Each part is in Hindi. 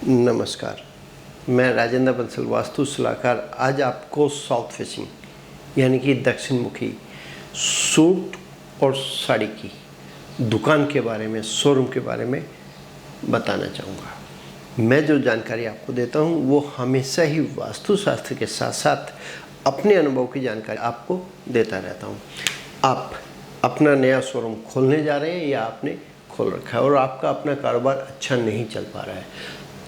नमस्कार, मैं राजेंद्र बंसल वास्तु सलाहकार आज आपको साउथ फेसिंग यानी कि दक्षिण मुखी सूट और साड़ी की दुकान के बारे में, शोरूम के बारे में बताना चाहूँगा। मैं जो जानकारी आपको देता हूँ वो हमेशा ही वास्तुशास्त्र के साथ साथ अपने अनुभव की जानकारी आपको देता रहता हूँ। आप अपना नया शोरूम खोलने जा रहे हैं या आपने खोल रखा है और आपका अपना कारोबार अच्छा नहीं चल पा रहा है,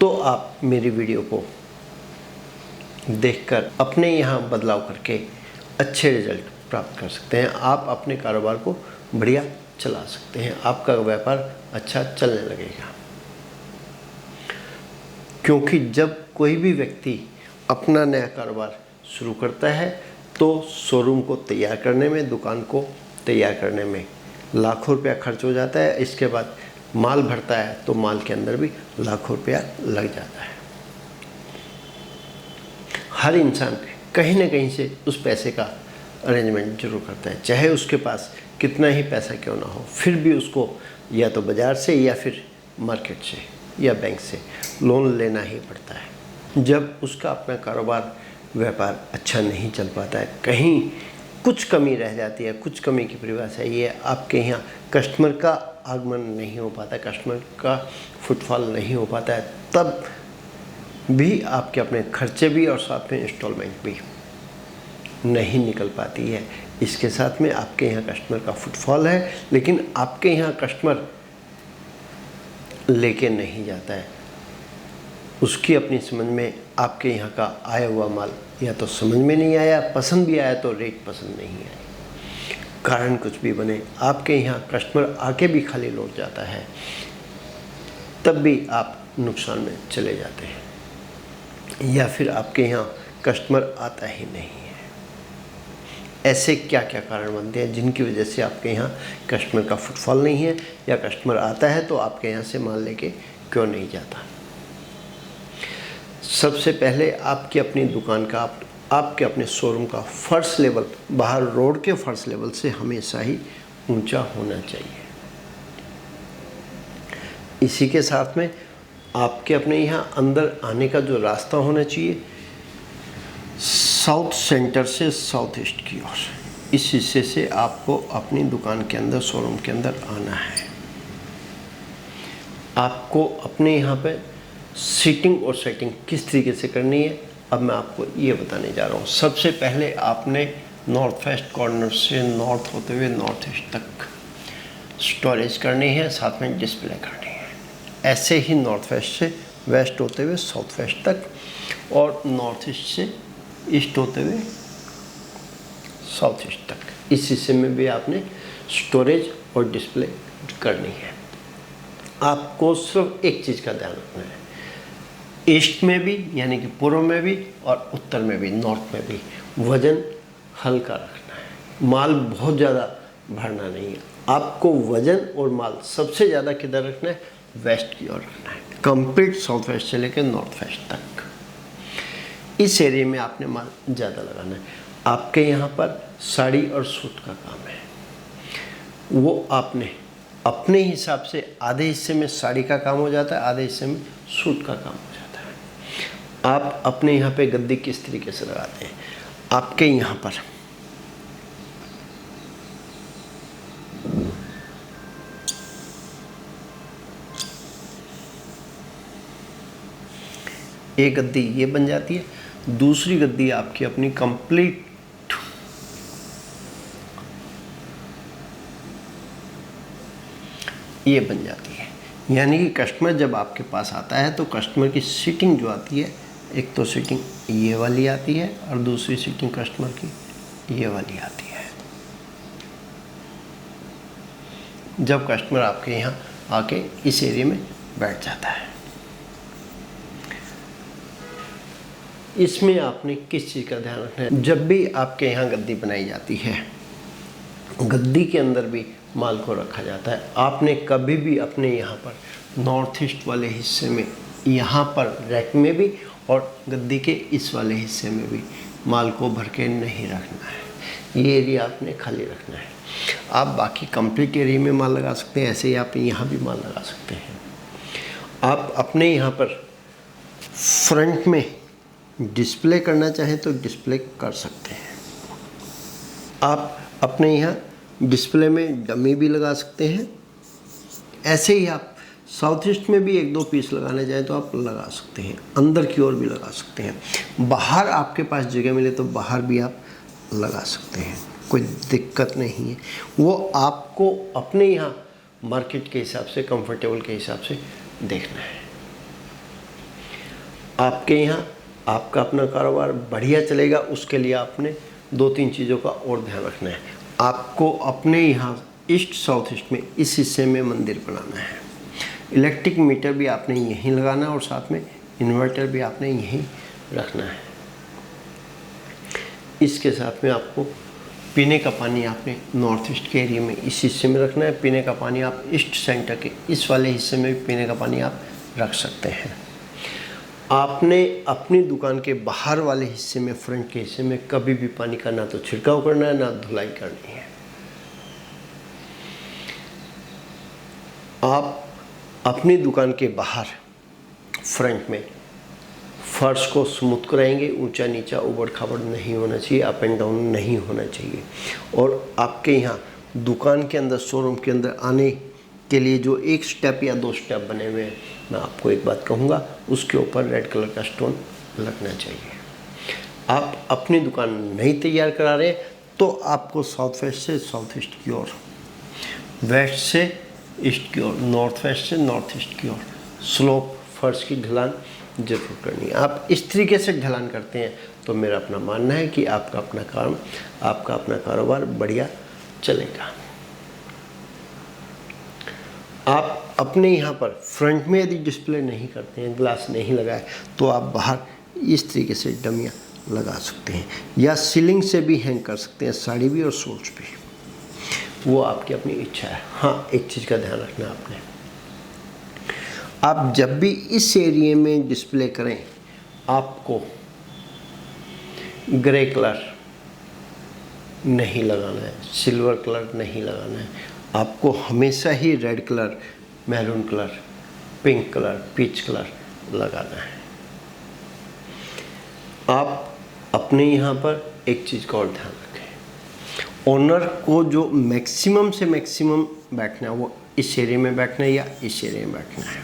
तो आप मेरी वीडियो को देखकर अपने यहाँ बदलाव करके अच्छे रिजल्ट प्राप्त कर सकते हैं। आप अपने कारोबार को बढ़िया चला सकते हैं, आपका व्यापार अच्छा चलने लगेगा। क्योंकि जब कोई भी व्यक्ति अपना नया कारोबार शुरू करता है तो शोरूम को तैयार करने में, दुकान को तैयार करने में लाखों रुपया खर्च हो जाता है। इसके बाद माल भरता है तो माल के अंदर भी लाखों रुपया लग जाता है। हर इंसान कहीं ना कहीं से उस पैसे का अरेंजमेंट जरूर करता है, चाहे उसके पास कितना ही पैसा क्यों ना हो, फिर भी उसको या तो बाज़ार से या फिर मार्केट से या बैंक से लोन लेना ही पड़ता है। जब उसका अपना कारोबार व्यापार अच्छा नहीं चल पाता है, कहीं कुछ कमी रह जाती है, कुछ कमी की परिभाषा ये है आपके यहाँ कस्टमर का आगमन नहीं हो पाता, कस्टमर का फुटफॉल नहीं हो पाता है, तब भी आपके अपने खर्चे भी और साथ में इंस्टॉलमेंट भी नहीं निकल पाती है। इसके साथ में आपके यहाँ कस्टमर का फुटफॉल है लेकिन आपके यहाँ कस्टमर लेके नहीं जाता है। उसकी अपनी समझ में आपके यहाँ का आया हुआ माल या तो समझ में नहीं आया, पसंद भी आया तो रेट पसंद नहीं आया, कारण कुछ भी बने, आपके यहाँ कस्टमर आके भी खाली लौट जाता है, तब भी आप नुकसान में चले जाते हैं या फिर आपके यहाँ कस्टमर आता ही नहीं है। ऐसे क्या क्या कारण बनते हैं जिनकी वजह से आपके यहाँ कस्टमर का फुटफॉल नहीं है, या कस्टमर आता है तो आपके यहाँ से माल लेके क्यों नहीं जाता। सबसे पहले आपकी अपनी दुकान का, आपके अपने शोरूम का फर्श लेवल बाहर रोड के फर्श लेवल से हमेशा ही ऊंचा होना चाहिए। इसी के साथ में आपके अपने यहाँ अंदर आने का जो रास्ता होना चाहिए साउथ सेंटर से साउथ ईस्ट की ओर, इस हिस्से से आपको अपनी दुकान के अंदर, शोरूम के अंदर आना है। आपको अपने यहाँ पे सीटिंग और सेटिंग किस तरीके से करनी है अब मैं आपको ये बताने जा रहा हूँ। सबसे पहले आपने नॉर्थ वेस्ट कॉर्नर से नॉर्थ होते हुए नॉर्थ ईस्ट तक स्टोरेज करनी है, साथ में डिस्प्ले करनी है। ऐसे ही नॉर्थ वेस्ट से वेस्ट होते हुए साउथ वेस्ट तक और नॉर्थ ईस्ट से ईस्ट होते हुए साउथ ईस्ट तक, इस हिस्से में भी आपने स्टोरेज और डिस्प्ले करनी है। आपको सिर्फ एक चीज़ का ध्यान रखना है, ईस्ट में भी यानी कि पूर्व में भी और उत्तर में भी, नॉर्थ में भी वजन हल्का रखना है। माल बहुत ज़्यादा भरना नहीं है। आपको वजन और माल सबसे ज़्यादा किधर रखना है? वेस्ट की ओर रखना है, कंप्लीट साउथ वेस्ट से लेकर नॉर्थ वेस्ट तक। इस एरिया में आपने माल ज़्यादा लगाना है। आपके यहाँ पर साड़ी और सूट का काम है, वो आपने अपने हिसाब से आधे हिस्से में साड़ी का काम हो जाता है, आधे हिस्से में सूट का काम हो जाता है। आप अपने यहाँ पे गद्दी किस तरीके से लगाते हैं? आपके यहाँ पर एक गद्दी ये बन जाती है, दूसरी गद्दी आपकी अपनी कंप्लीट ये बन जाती है। यानी कि कस्टमर जब आपके पास आता है तो कस्टमर की सीटिंग जो आती है, एक तो सीटिंग ये वाली आती है और दूसरी सीटिंग कस्टमर की ये वाली आती है। जब कस्टमर आपके यहाँ आके इस एरिया में बैठ जाता है, इसमें आपने किस चीज़ का ध्यान रखना है? जब भी आपके यहाँ गद्दी बनाई जाती है, गद्दी के अंदर भी माल को रखा जाता है। आपने कभी भी अपने यहाँ पर नॉर्थ ईस्ट वाले हिस्से में, यहाँ पर रैक में भी और गद्दी के इस वाले हिस्से में भी माल को भर के नहीं रखना है। ये एरिया आपने खाली रखना है। आप बाकी कंप्लीट एरिया में माल लगा सकते हैं, ऐसे ही आप यहाँ भी माल लगा सकते हैं। आप अपने यहाँ पर फ्रंट में डिस्प्ले करना चाहें तो डिस्प्ले कर सकते हैं। आप अपने यहाँ डिस्प्ले में डमी भी लगा सकते हैं। ऐसे ही आप साउथ ईस्ट में भी 1-2 पीस लगाने चाहें तो आप लगा सकते हैं, अंदर की ओर भी लगा सकते हैं। बाहर आपके पास जगह मिले तो बाहर भी आप लगा सकते हैं, कोई दिक्कत नहीं है। वो आपको अपने यहाँ मार्केट के हिसाब से, कंफर्टेबल के हिसाब से देखना है। आपके यहाँ आपका अपना कारोबार बढ़िया चलेगा, उसके लिए आपने 2-3 चीज़ों का और ध्यान रखना है। आपको अपने यहाँ ईस्ट साउथ ईस्ट में इस हिस्से में मंदिर बनाना है। इलेक्ट्रिक मीटर भी आपने यहीं लगाना है और साथ में इन्वर्टर भी आपने यहीं रखना है। इसके साथ में आपको पीने का पानी आपने नॉर्थ ईस्ट के एरिया में इस हिस्से में रखना है। पीने का पानी आप ईस्ट सेंटर के इस वाले हिस्से में भी पीने का पानी आप रख सकते हैं। आपने अपनी दुकान के बाहर वाले हिस्से में, फ्रंट के हिस्से में कभी भी पानी का ना तो छिड़काव करना है ना धुलाई करनी है। आप अपनी दुकान के बाहर फ्रंट में फर्श को स्मूथ कराएंगे, ऊंचा नीचा उबड़ खाबड़ नहीं होना चाहिए, अप एंड डाउन नहीं होना चाहिए। और आपके यहाँ दुकान के अंदर, शोरूम के अंदर आने के लिए जो 1 स्टेप या 2 स्टेप बने हुए हैं, मैं आपको एक बात कहूँगा, उसके ऊपर रेड कलर का स्टोन लगना चाहिए। आप अपनी दुकान नहीं तैयार करा रहे तो आपको साउथ वेस्ट से साउथ ईस्ट की ओर, वेस्ट से ईस्ट की ओर, नॉर्थ वेस्ट से नॉर्थ ईस्ट की ओर स्लोप फर्श की ढलान जरूर करनी है। आप इस तरीके से ढलान करते हैं तो मेरा अपना मानना है कि आपका अपना काम, आपका अपना कारोबार बढ़िया चलेगा। आप अपने यहाँ पर फ्रंट में यदि डिस्प्ले नहीं करते हैं, ग्लास नहीं लगाए, तो आप बाहर इस तरीके से डमियाँ लगा सकते हैं या सीलिंग से भी हैंग कर सकते हैं, साड़ी भी और शॉर्ट्स भी, वो आपकी अपनी इच्छा है। हाँ, एक चीज़ का ध्यान रखना आपने, आप जब भी इस एरिया में डिस्प्ले करें, आपको ग्रे कलर नहीं लगाना है, सिल्वर कलर नहीं लगाना है। आपको हमेशा ही red colour, maroon colour, pink colour, peach colour लगाना है। आप अपने यहाँ पर एक चीज़ का और ध्यान रखें, ओनर को जो मैक्सिमम से मैक्सिमम बैठना है वो इस एरिया में बैठना है या इस एरिया में बैठना है।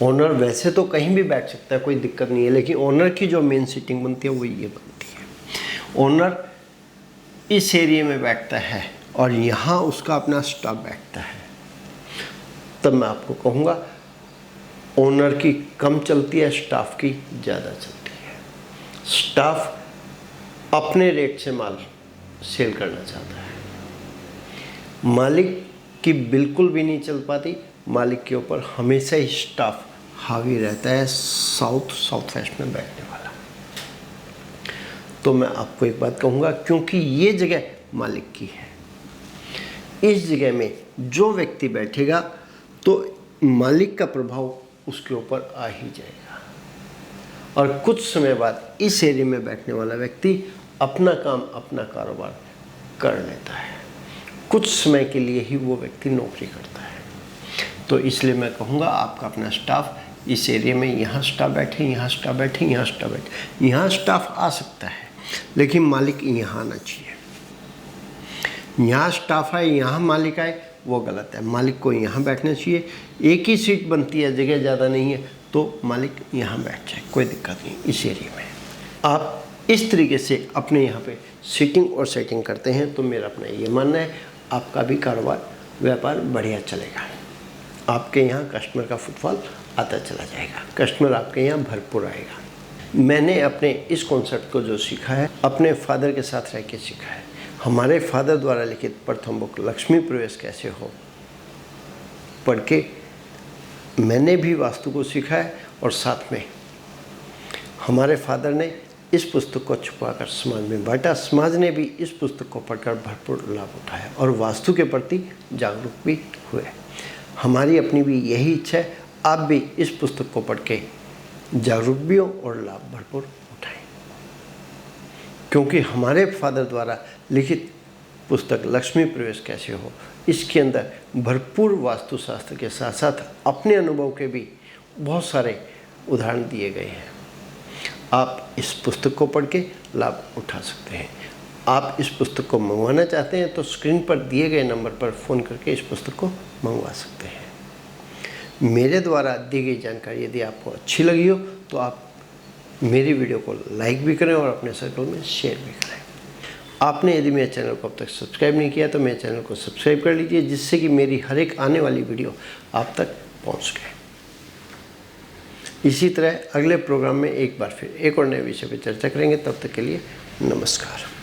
ओनर वैसे तो कहीं भी बैठ सकता है, कोई दिक्कत नहीं है, लेकिन ओनर की जो मेन सीटिंग बनती है वो ये बनती है। ओनर इस एरिया में बैठता है और यहाँ उसका अपना स्टाफ बैठता है, तब मैं आपको कहूँगा ओनर की कम चलती है, स्टाफ की ज़्यादा चलती है। स्टाफ अपने रेट से माल सेल करना चाहता है, मालिक की बिल्कुल भी नहीं चल पाती। मालिक के ऊपर हमेशा ही स्टाफ हावी रहता है, साउथ वेस्ट में बैठने वाला। तो मैं आपको एक बात कहूँगा, क्योंकि ये जगह मालिक की है, इस जगह में जो व्यक्ति बैठेगा तो मालिक का प्रभाव उसके ऊपर आ ही जाएगा। और कुछ समय बाद इस एरिया में बैठने वाला व्यक्ति अपना काम, अपना कारोबार कर लेता है। कुछ समय के लिए ही वो व्यक्ति नौकरी करता है। तो इसलिए मैं कहूँगा आपका अपना स्टाफ इस एरिया में, यहाँ स्टाफ बैठे, यहाँ स्टाफ बैठे, यहाँ स्टाफ बैठे, यहाँ स्टाफ आ सकता है, लेकिन मालिक यहाँ आना चाहिए। यहाँ स्टाफ आए, यहाँ मालिक आए, वो गलत है। मालिक को यहाँ बैठना चाहिए। एक ही सीट बनती है, जगह ज़्यादा नहीं है, तो मालिक यहाँ बैठ जाए, कोई दिक्कत नहीं। इस एरिया में आप इस तरीके से अपने यहाँ पे सीटिंग और सेटिंग करते हैं तो मेरा अपना ये मानना है आपका भी कारोबार, व्यापार बढ़िया चलेगा। आपके यहाँ कस्टमर का फुटफॉल आता चला जाएगा, कस्टमर आपके यहाँ भरपूर आएगा। मैंने अपने इस कॉन्सेप्ट को जो सीखा है, अपने फादर के साथ रह के सीखा है। हमारे फादर द्वारा लिखित प्रथम बुक लक्ष्मी प्रवेश कैसे हो पढ़ के मैंने भी वास्तु को सीखा है, और साथ में हमारे फादर ने इस पुस्तक को छुपाकर समाज में बांटा। समाज ने भी इस पुस्तक को पढ़कर भरपूर लाभ उठाया और वास्तु के प्रति जागरूक भी हुए। हमारी अपनी भी यही इच्छा है, आप भी इस पुस्तक को पढ़ के जागरूक भी हो और लाभ भरपूर उठाएं, क्योंकि हमारे फादर द्वारा लिखित पुस्तक लक्ष्मी प्रवेश कैसे हो, इसके अंदर भरपूर वास्तुशास्त्र के साथ साथ अपने अनुभव के भी बहुत सारे उदाहरण दिए गए हैं। आप इस पुस्तक को पढ़ के लाभ उठा सकते हैं। आप इस पुस्तक को मंगवाना चाहते हैं तो स्क्रीन पर दिए गए नंबर पर फ़ोन करके इस पुस्तक को मंगवा सकते हैं। मेरे द्वारा दी गई जानकारी यदि आपको अच्छी लगी हो तो आप मेरी वीडियो को लाइक भी करें और अपने सर्कल में शेयर भी करें। आपने यदि मेरे चैनल को अब तक सब्सक्राइब नहीं किया तो मेरे चैनल को सब्सक्राइब कर लीजिए, जिससे कि मेरी हर एक आने वाली वीडियो आप तक पहुंच सके। इसी तरह अगले प्रोग्राम में एक बार फिर एक और नए विषय पर चर्चा करेंगे। तब तक के लिए नमस्कार।